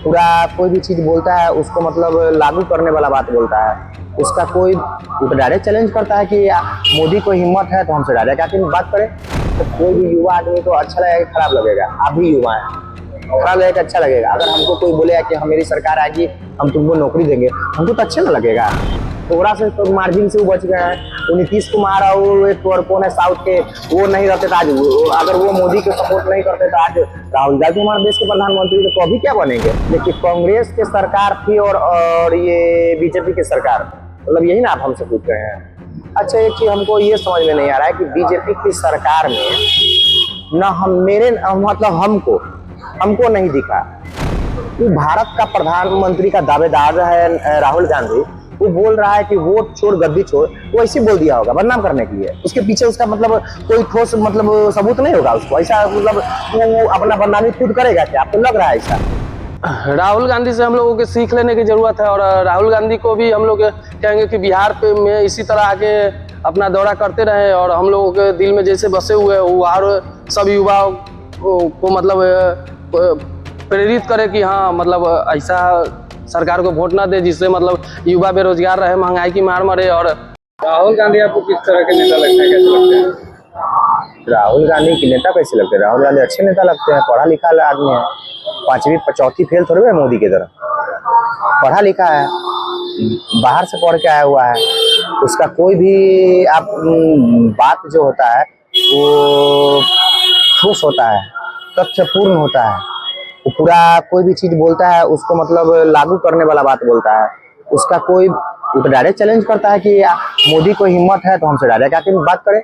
पूरा कोई भी चीज बोलता है उसको मतलब लागू करने वाला बात बोलता है। उसका कोई वो तो डायरेक्ट चैलेंज करता है कि मोदी को हिम्मत है तो हमसे डायरेक्ट आके बात करें। तो कोई भी युवा आदमी को अच्छा लगेगा खराब लगेगा? आप भी युवा हैं, खराब लगेगा अच्छा लगेगा? अगर हमको कोई बोलेगा कि हम मेरी सरकार आएगी हम तुमको नौकरी देंगे, हमको तो अच्छा ना लगेगा। थोड़ा से तो मार्जिन से वो बच गए हैं। वो नीतीश कुमार और एक और कौन है साउथ के, वो नहीं रहते तो आज अगर वो मोदी को सपोर्ट नहीं करते तो आज राहुल गांधी हमारे देश के प्रधानमंत्री तो कभी क्या बनेंगे। देखिए कांग्रेस की सरकार थी और ये बीजेपी की सरकार, मतलब यही ना आप हमसे पूछ रहे हैं। अच्छा एक चीज हमको ये समझ में नहीं आ रहा है कि बीजेपी की सरकार में न हम मेरे मतलब हमको नहीं दिखा। वो भारत का प्रधानमंत्री का दावेदार है राहुल गांधी, वो बोल रहा है कि वोट छोड़ गद्दी छोड़, वो ऐसे बोल दिया होगा बदनाम करने के लिए। उसके पीछे उसका मतलब कोई ठोस मतलब सबूत नहीं होगा उसको ऐसा, मतलब वो अपना बदनामी खुद करेगा क्या? आपको लग रहा है ऐसा? राहुल गांधी से हम लोगों के सीख लेने की जरूरत है और राहुल गांधी को भी हम लोग कहेंगे कि बिहार पे में इसी तरह आके अपना दौरा करते रहे और हम लोगों के दिल में जैसे बसे हुए वो और सब युवाओं को मतलब प्रेरित करे कि हाँ मतलब ऐसा सरकार को वोट ना दे जिससे मतलब युवा बेरोजगार रहे, महंगाई की मार मरे। और राहुल गांधी आपको किस तरह के नेता लगते हैं, कैसे लगते हैं? राहुल गांधी के नेता कैसे लगते हैं? राहुल गांधी अच्छे नेता लगते हैं, पढ़ा लिखा आदमी है, 5वीं 4थी फेल थोड़े है मोदी की तरह, पढ़ा लिखा है, बाहर से पढ़ के आया हुआ है। उसका कोई भी आप बात जो होता है वो ठोस होता है, तथ्यपूर्ण होता है। वो पूरा कोई भी चीज बोलता है उसको मतलब लागू करने वाला बात बोलता है। उसका कोई वो तो डायरेक्ट चैलेंज करता है कि मोदी को हिम्मत है तो हमसे डायरेक्ट आके बात करें।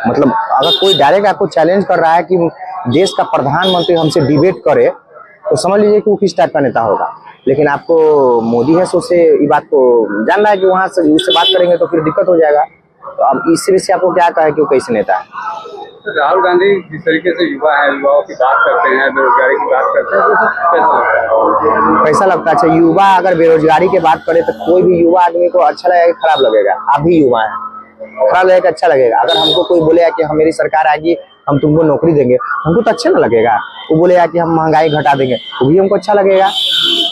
मतलब अगर कोई डायरेक्ट आपको चैलेंज कर रहा है कि देश का प्रधानमंत्री हमसे डिबेट करे तो समझ लीजिए कि वो किस टाइप का नेता होगा। लेकिन आपको मोदी है सो से ये बात को जान रहा है कि वहां से उससे बात करेंगे तो फिर दिक्कत हो जाएगा। तो अब इस वजह से आपको क्या कहा है कि वो कैसे नेता है? राहुल गांधी जिस तरीके से युवा है, युवाओं की बात करते हैं, बेरोजगारी की बात करते हैं, तो कैसा लगता है? कैसा लगता है? अच्छा युवा अगर बेरोजगारी की बात करे तो कोई भी युवा आदमी को अच्छा लगेगा खराब लगेगा? आप भी युवा हैं, खराब लगेगा अच्छा लगेगा? अगर हमको कोई बोलेगा कि हम मेरी सरकार आएगी हम तुमको नौकरी देंगे, हमको तो अच्छा ना लगेगा। वो बोलेगा कि हम महंगाई घटा देंगे, वो भी हमको अच्छा लगेगा।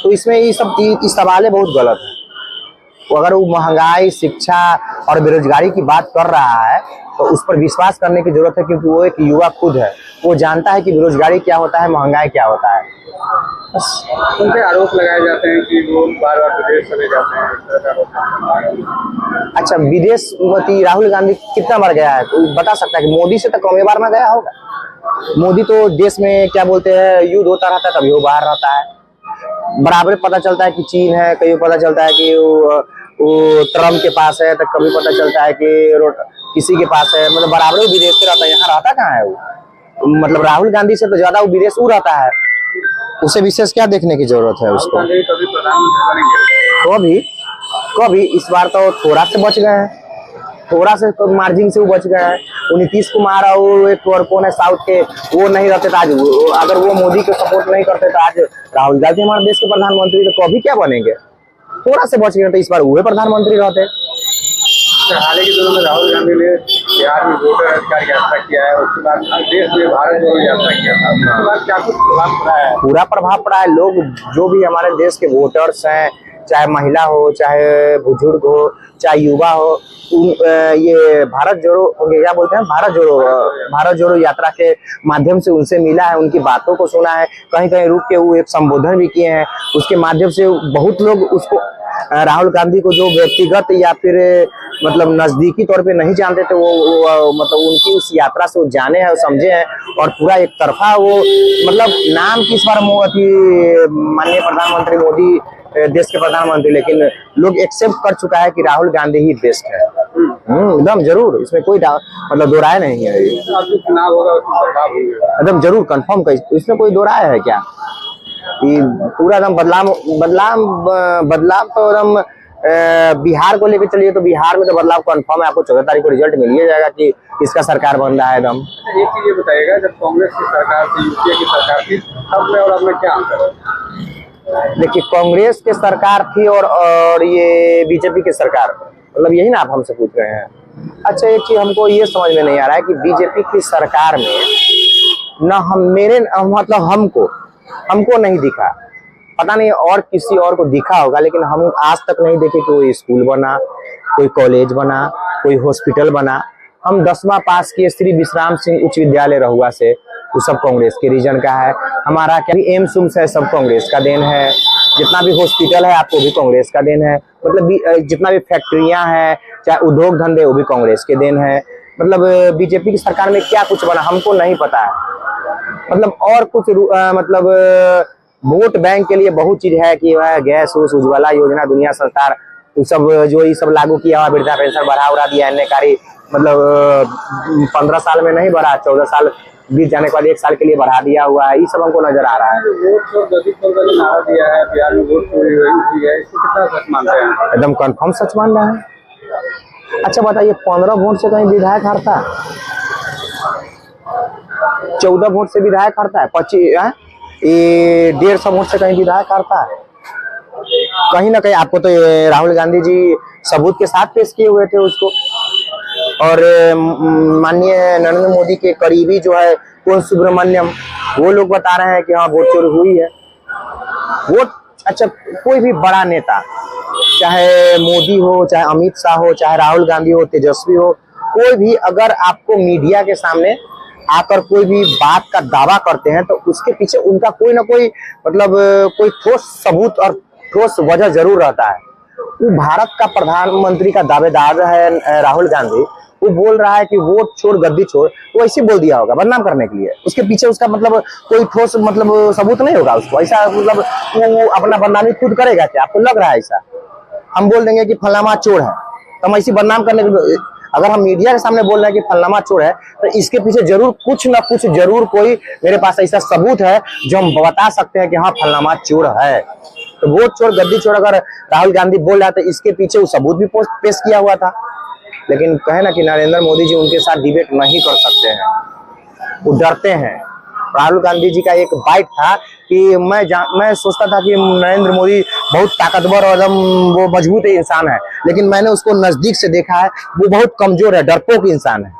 तो इसमें ये सवाल बहुत गलत है। वो अगर वो महंगाई, शिक्षा और बेरोजगारी की बात कर रहा है तो उस पर विश्वास करने की जरूरत है, क्योंकि वो एक युवा खुद है। वो जानता है कि बेरोजगारी क्या होता है, महंगाई क्या होता है। बस उन पे आरोप लगाए जाते हैं कि वो बार बार विदेश चले जाते हैं। अच्छा विदेश राहुल गांधी कितना बार गया है? तो बता सकता है कि मोदी से तो कम बार ना गया होगा। मोदी तो देश में क्या बोलते हैं युद्ध होता रहता है तभी वो बाहर रहता है। बराबर पता चलता है कि चीन है, कभी पता चलता है कि वो ट्रम्प के पास है, तो कभी पता चलता है कि किसी के पास है। मतलब बराबर वो विदेश से रहता है, यहाँ रहता कहाँ है वो? मतलब राहुल गांधी से तो ज्यादा वो विदेश वो रहता है। उसे विशेष क्या देखने की जरूरत है उसको? कभी प्रधानमंत्री बनेंगे? कभी इस बार तो थोड़ा से बच गए हैं, थोड़ा से तो मार्जिन से वो बच गए हैं। वो नीतीश कुमार और एक और कौन है साउथ के, वो नहीं रहते तो आज अगर वो मोदी को सपोर्ट नहीं करते तो आज राहुल गांधी हमारे देश के प्रधानमंत्री तो कभी क्या बनेंगे। थोड़ा से बच गए तो इस बार वो प्रधानमंत्री रहते। हाल ही के दिनों में राहुल गांधी ने बिहार में वोटर अधिकार यात्रा किया है, उसके बाद देश में भारत जोड़ो यात्रा किया था, उसके बाद क्या कुछ प्रभाव पड़ा है? पूरा प्रभाव पड़ा है। लोग जो भी हमारे देश के वोटर्स हैं, चाहे महिला हो, चाहे बुजुर्ग हो, चाहे युवा हो, ये भारत जोड़ो क्या बोलते हैं, भारत जोड़ो यात्रा के माध्यम से उनसे मिला है, उनकी बातों को सुना है, कहीं कहीं रुक के वो एक संबोधन भी किए हैं। उसके माध्यम से बहुत लोग उसको राहुल गांधी को जो व्यक्तिगत या फिर मतलब नजदीकी तौर पे नहीं जानते थे, वो मतलब उनकी उस यात्रा से वो जाने हैं, समझे हैं। और पूरा एक तरफा वो मतलब नाम की इस बार माननीय प्रधानमंत्री मोदी देश के प्रधानमंत्री, लेकिन लोग एक्सेप्ट कर चुका है कि राहुल गांधी ही बेस्ट है। एकदम जरूर, इसमें कोई मतलब दो राय नहीं है। चुनाव होगा एकदम जरूर कंफर्म, इसमें कोई दो राय है क्या? पूरा एकदम बदलाव तो एकदम बिहार को लेकर चलिए तो बिहार में तो बदलाव कंफर्म है। आपको 14 तारीख को रिजल्ट मिल ही जाएगा कि किसका सरकार बन रहा है एकदम। एक चीज ये बताइएगा, जब कांग्रेस की सरकार थी, यूपीए की सरकार थी, तब में और अब में क्या अंतर है? देखिए कांग्रेस की सरकार थी और ये बीजेपी की सरकार, मतलब यही ना आप हमसे पूछ रहे हैं। अच्छा एक चीज हमको ये समझ में नहीं आ रहा है कि बीजेपी की सरकार में न हम मतलब हमको नहीं दिखा। पता नहीं और किसी और को दिखा होगा, लेकिन हम आज तक नहीं देखे कि कोई स्कूल बना, कोई कॉलेज बना, कोई हॉस्पिटल बना। हम 10वां पास किए श्री विश्राम सिंह उच्च विद्यालय रहुआ से, वो सब कांग्रेस के रीजन का है। हमारा क्या एम्स उम्स है, सब कांग्रेस का देन है। जितना भी हॉस्पिटल है आपको भी कांग्रेस का देन है। मतलब जितना भी फैक्ट्रियां हैं, चाहे उद्योग धंधे, वो भी कांग्रेस के देन है। मतलब बीजेपी की सरकार में क्या कुछ बना हमको नहीं पता है। मतलब और कुछ मतलब वोट बैंक के लिए बहुत चीज है कि वह गैस उज्ज्वला योजना, दुनिया सरकार, वो सब जो ये सब लागू किया हुआ, वृद्धा पेंशन बढ़ा दिया है, कारी मतलब 15 साल में नहीं बढ़ा, 14 साल बीत जाने के बाद 1 साल के लिए बढ़ा दिया हुआ है। ये सब हमको नजर आ रहा है। वोट चोर गद्दी चोर का जो नारा दिया है बिहार में, वोट चोरी हुई है, इसको कितना सच मानते हैं? एकदम कंफर्म सच मान रहा है। अच्छा बताइए, 15 वोट से कहीं विधायक हारता है? 14 वोट से विधायक हारता है? 150 वोट से कहीं विधायक हारता है? कहीं ना कहीं आपको तो राहुल गांधी जी सबूत के साथ पेश किए हुए थे उसको। और माननीय नरेंद्र मोदी के करीबी जो है कौन सुब्रमण्यम, वो लोग बता रहे हैं कि हाँ वोट चोरी हुई है। वोट अच्छा, कोई भी बड़ा नेता, चाहे मोदी हो, चाहे अमित शाह हो, चाहे राहुल गांधी हो, तेजस्वी हो, कोई भी अगर आपको मीडिया के सामने आकर कोई भी बात का दावा करते हैं तो उसके पीछे उनका कोई ना कोई मतलब कोई ठोस सबूत और ठोस वजह जरूर रहता है। वो भारत का प्रधानमंत्री का दावेदार है राहुल गांधी, वो बोल रहा है कि वोट चोर गद्दी चोर, वो ऐसे बोल दिया होगा बदनाम करने के लिए। उसके पीछे उसका मतलब कोई ठोस मतलब सबूत नहीं होगा उसको। ऐसा मतलब वो अपना बदनामी खुद करेगा क्या? आपको लग रहा है ऐसा? हम बोल देंगे कि फलाना चोर है, तो हम ऐसी बदनाम करने के, अगर हम मीडिया के सामने बोल रहे हैं कि फलाना चोर है, तो इसके पीछे जरूर कुछ ना कुछ जरूर कोई मेरे पास ऐसा सबूत है जो हम बता सकते हैं कि हाँ फलाना चोर है। तो वोट चोर गद्दी चोर अगर राहुल गांधी बोल रहा था, इसके पीछे वो सबूत भी पेश किया हुआ था। लेकिन कहे ना कि नरेंद्र मोदी जी उनके साथ डिबेट नहीं कर सकते हैं, वो डरते हैं। राहुल गांधी जी का एक बाइट था कि मैं सोचता था कि नरेंद्र मोदी बहुत ताकतवर और एकदम वो मजबूत इंसान है, लेकिन मैंने उसको नजदीक से देखा है, वो बहुत कमजोर है, डरपोक इंसान है।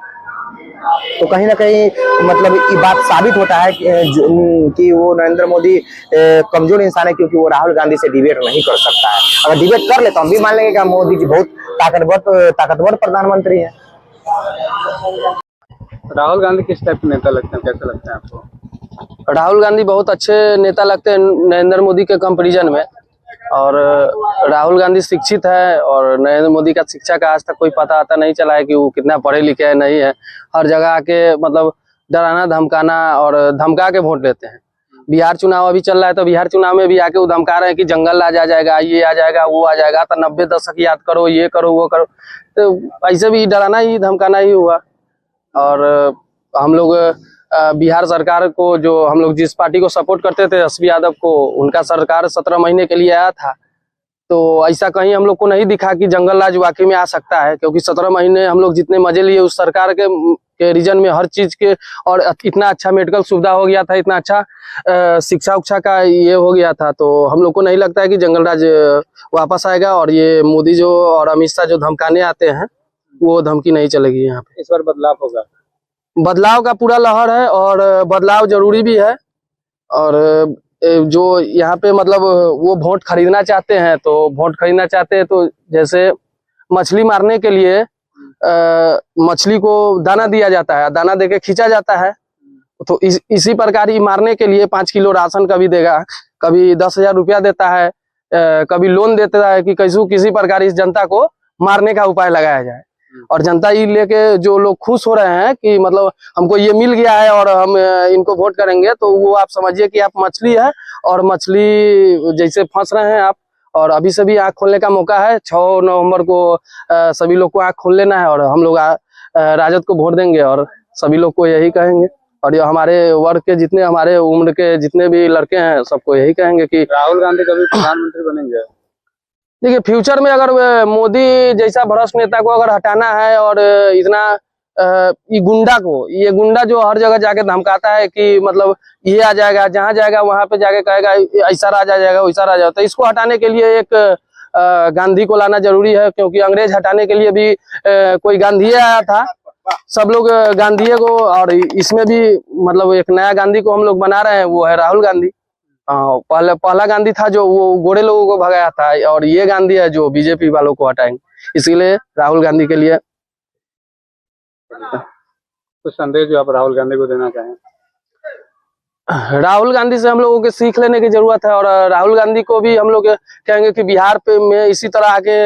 तो कहीं ना कहीं मतलब ये बात साबित होता है कि वो नरेंद्र मोदी कमजोर इंसान है, क्योंकि वो राहुल गांधी से डिबेट नहीं कर सकता है। अगर डिबेट कर ले तो हम भी मान लेंगे कि मोदी जी बहुत ताकतवर प्रधानमंत्री है। राहुल गांधी किस टाइप के नेता लगते हैं, कैसे लगते हैं आपको? राहुल गांधी बहुत अच्छे नेता लगते हैं नरेंद्र मोदी के कंपैरिजन में। और राहुल गांधी शिक्षित है और नरेंद्र मोदी का शिक्षा का आज तक कोई पता आता नहीं चला है कि वो कितना पढ़े लिखे है नहीं है। हर जगह आके मतलब डराना धमकाना और धमका के वोट लेते हैं। बिहार चुनाव अभी चल रहा है, तो बिहार चुनाव में भी आके वो धमका रहे हैं कि जंगल आ जाएगा, ये आ जाएगा, वो आ जाएगा, तो 90 दशक याद करो, ये करो, वो करो। तो ऐसे भी डराना ही धमकाना ही हुआ। और हम लोग बिहार सरकार को, जो हम लोग जिस पार्टी को सपोर्ट करते थे तेजस्वी यादव को, उनका सरकार 17 महीने के लिए आया था। तो ऐसा कहीं हम लोग को नहीं दिखा कि जंगल राज वाकई में आ सकता है, क्योंकि 17 महीने हम लोग जितने मजे लिए उस सरकार के रीजन में हर चीज के, और इतना अच्छा मेडिकल सुविधा हो गया था, इतना अच्छा शिक्षा उक्षा का ये हो गया था। तो हम लोग को नहीं लगता है कि जंगल राज वापस आएगा। और ये मोदी जो और अमित शाह जो धमकाने आते हैं, वो धमकी नहीं चलेगी यहाँ पे। इस बार बदलाव होगा? बदलाव का पूरा लहर है और बदलाव जरूरी भी है। और जो यहाँ पे मतलब वो वोट खरीदना चाहते हैं, तो वोट खरीदना चाहते हैं तो जैसे मछली मारने के लिए मछली को दाना दिया जाता है, दाना देके खींचा जाता है। तो इसी प्रकार ही मारने के लिए 5 किलो राशन कभी देगा, कभी 10,000 रुपया देता है, कभी लोन देता है कि कैसे किसी प्रकार इस जनता को मारने का उपाय लगाया जाए। और जनता ये लेके जो लोग खुश हो रहे हैं कि मतलब हमको ये मिल गया है और हम इनको वोट करेंगे, तो वो आप समझिए कि आप मछली है और मछली जैसे फंस रहे हैं आप। और अभी से भी आँख खोलने का मौका है। 6 नवंबर को सभी लोग को आँख खोल लेना है और हम लोग राजद को वोट देंगे और सभी लोग को यही कहेंगे। और ये हमारे वर्ग के जितने, हमारे उम्र के जितने भी लड़के हैं, सबको यही कहेंगे कि राहुल गांधी कभी प्रधानमंत्री बनेंगे? देखिए, फ्यूचर में अगर मोदी जैसा भ्रष्ट नेता को अगर हटाना है और इतना ये गुंडा जो हर जगह जाके धमकाता है कि मतलब ये आ जाएगा, जहां जाएगा वहां पे जाके कहेगा ऐसा राज आ जाएगा, वैसा राज आ जाएगा, तो इसको हटाने के लिए एक गांधी को लाना जरूरी है। क्योंकि अंग्रेज हटाने के लिए भी कोई गांधी आया था, सब लोग गांधी को, और इसमें भी मतलब एक नया गांधी को हम लोग बना रहे हैं, वो है राहुल गांधी। हाँ, पहला गांधी था जो वो गोरे लोगों को भगाया था, और ये गांधी है जो बीजेपी वालों को हटाएंगे, इसीलिए राहुल गांधी के लिए। कुछ संदेश जो आप राहुल गांधी को देना चाहें? राहुल गांधी से हम लोगों के सीख लेने की जरूरत है, और राहुल गांधी को भी हम लोग कहेंगे कि बिहार पे में इसी तरह आके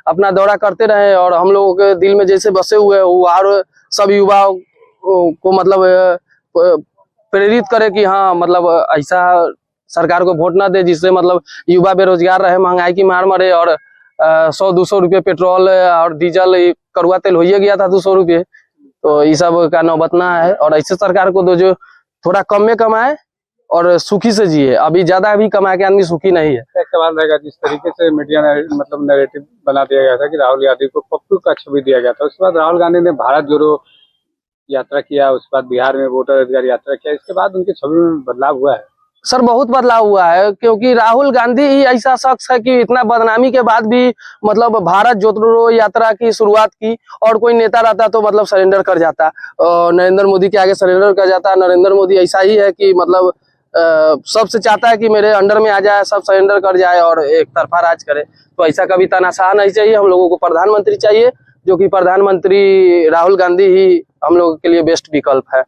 अपना दौरा करते रहे, और हम लोगों के दिल में जैसे बसे हुए हैं वो और सब युवाओं को मतलब प्रेरित करे कि हाँ मतलब ऐसा सरकार को वोट ना दे जिससे मतलब युवा बेरोजगार रहे, महंगाई की मार मरे, और 100-200 रुपये पेट्रोल और डीजल कड़ुआ तेल हो गया था 200 रुपये, तो ये सब का नौबत ना है। और ऐसे सरकार को दो जो थोड़ा कम में कमाए और सुखी से जिए, अभी ज्यादा भी कमा के आदमी सुखी नहीं है। एक सवाल रहेगा, जिस तरीके से मीडिया ने मतलब नैरेटिव बना दिया गया था कि राहुल गांधी को पप्पू का छवि दिया गया था, उसके बाद राहुल गांधी ने भारत जोड़ो यात्रा किया, उसके बाद बिहार में वोटर अधिकार यात्रा किया, इसके बाद उनकी छवि में बदलाव हुआ है? सर बहुत बदलाव हुआ है, क्योंकि राहुल गांधी ही ऐसा शख्स है कि इतना बदनामी के बाद भी मतलब भारत जोड़ो यात्रा की शुरुआत की, और कोई नेता रहता तो मतलब सरेंडर कर जाता, नरेंद्र मोदी के आगे सरेंडर कर जाता। नरेंद्र मोदी ऐसा ही है कि मतलब सबसे चाहता है कि मेरे अंडर में आ जाए, सब सरेंडर कर जाए और एक तरफा राज करे। तो ऐसा कभी तानाशाह नहीं चाहिए, हम लोगों को प्रधानमंत्री चाहिए, जो कि प्रधानमंत्री राहुल गांधी ही हम लोगों के लिए बेस्ट विकल्प है।